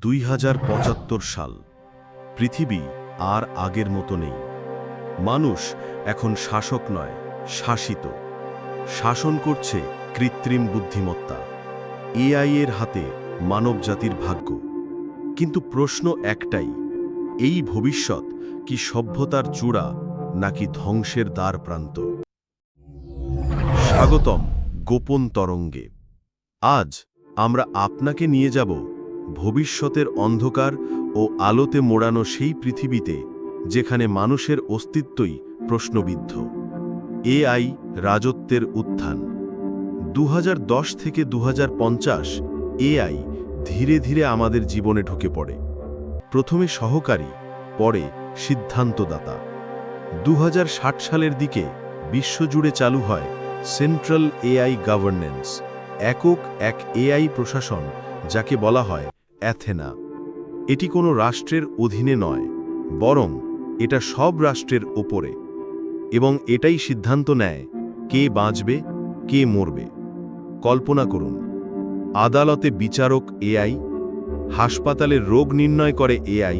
2075 সাল। পৃথিবী আর আগের মতো নেই। মানুষ এখন শাসক নয়, শাসিত। শাসন করছে কৃত্রিম বুদ্ধিমত্তা। এআই এর হাতে মানবজাতির ভাগ্য। কিন্তু প্রশ্ন একটাই, এই ভবিষ্যৎ কি সভ্যতার চূড়া নাকি ধ্বংসের দ্বার প্রান্ত? স্বাগতম গোপন তরঙ্গে। আজ আমরা আপনাকে নিয়ে যাব ভবিষ্যতের অন্ধকার ও আলোতে মোড়ানো সেই পৃথিবীতে যেখানে মানুষের অস্তিত্বই প্রশ্নবিদ্ধ। এআই রাজত্বের উত্থান। 2010 থেকে 2050 এআই ধীরে ধীরে আমাদের জীবনে ঢুকে পড়ে। প্রথমে সহকারী, পরে সিদ্ধান্তদাতা। 2060 সালের দিকে বিশ্বজুড়ে চালু হয় সেন্ট্রাল এআই গভর্নেন্স, একক এক এআই প্রশাসন, যাকে বলা হয় অ্যাথেনা। এটি কোনো রাষ্ট্রের অধীনে নয়, বরং এটা সব রাষ্ট্রের ওপরে, এবং এটাই সিদ্ধান্ত নেয় কে বাঁচবে, কে মরবে। কল্পনা করুন, আদালতে বিচারক এআই, হাসপাতালে রোগ নির্ণয় করে এআই,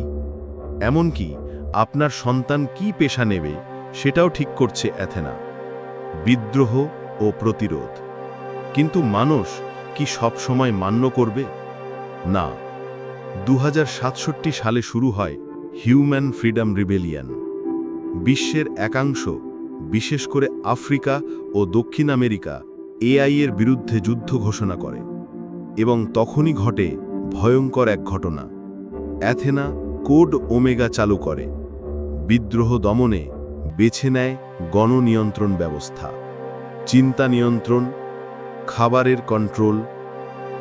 এমনকি আপনার সন্তান কি পেশা নেবে সেটাও ঠিক করছে অ্যাথেনা। বিদ্রোহ ও প্রতিরোধ। কিন্তু মানুষ কি সব সময় মান্য করবে? না। 2067 সালে শুরু হয় হিউম্যান ফ্রিডম রিবেলিয়ন। বিশ্বের একাংশ, বিশেষ করে আফ্রিকা ও দক্ষিণ আমেরিকা, এআই এর বিরুদ্ধে যুদ্ধ ঘোষণা করে। এবং তখনই ঘটে ভয়ঙ্কর এক ঘটনা। অ্যাথেনা কোড ওমেগা চালু করে। বিদ্রোহ দমনে বেছে নেয় গণনিয়ন্ত্রণ ব্যবস্থা, চিন্তা নিয়ন্ত্রণ, খাবারের কন্ট্রোল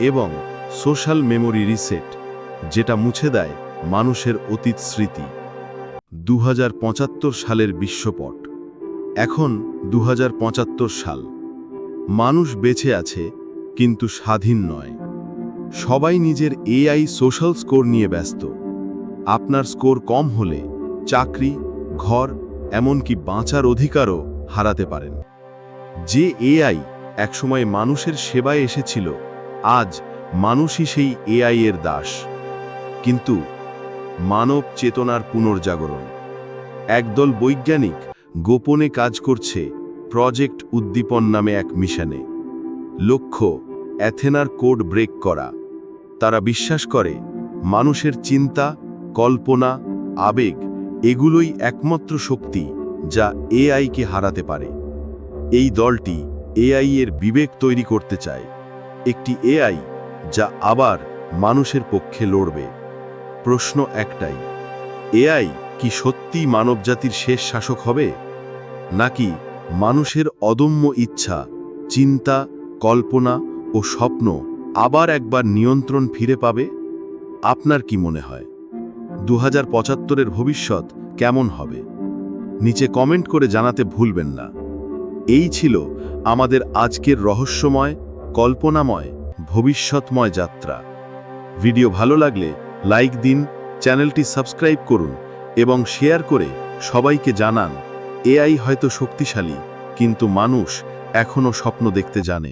এবং সোশ্যাল মেমোরি রিসেট, যেটা মুছে দেয় মানুষের অতীত স্মৃতি। 2075 সালের বিশ্বপট। এখন 2075 সাল। মানুষ বেঁচে আছে, কিন্তু স্বাধীন নয়। সবাই নিজের এআই সোশ্যাল স্কোর নিয়ে ব্যস্ত। আপনার স্কোর কম হলে চাকরি, ঘর, এমনকি বাঁচার অধিকারও হারাতে পারেন। যে এআই একসময় মানুষের সেবায় এসেছিল, আজ মানুষই সেই এআই এর দাস। কিন্তু মানব চেতনার পুনর্জাগরণ। একদল বৈজ্ঞানিক গোপনে কাজ করছে প্রজেক্ট উদ্দীপন নামে এক মিশনে। লক্ষ্য অ্যাথেনার কোড ব্রেক করা। তারা বিশ্বাস করে মানুষের চিন্তা, কল্পনা, আবেগ, এগুলোই একমাত্র শক্তি যা এআইকে হারাতে পারে। এই দলটি এআই এর বিবেক তৈরি করতে চায়, একটি এআই যা আবার মানুষের পক্ষে লড়বে। প্রশ্ন একটাই, এআই কি সত্যিই মানবজাতির শেষ শাসক হবে, নাকি মানুষের অদম্য ইচ্ছা, চিন্তা, কল্পনা ও স্বপ্ন আবার একবার নিয়ন্ত্রণ ফিরে পাবে? আপনার কি মনে হয় 2075-এর ভবিষ্যৎ কেমন হবে? নিচে কমেন্ট করে জানাতে ভুলবেন না। এই ছিল আমাদের আজকের রহস্যময়, কল্পনাময়, ভবিষ্যৎময় যাত্রা। ভিডিও ভালো লাগলে লাইক দিন, চ্যানেলটি সাবস্ক্রাইব করুন এবং শেয়ার করে সবাইকে জানান, এআই হয়তো শক্তিশালী, কিন্তু মানুষ এখনও স্বপ্ন দেখতে জানে।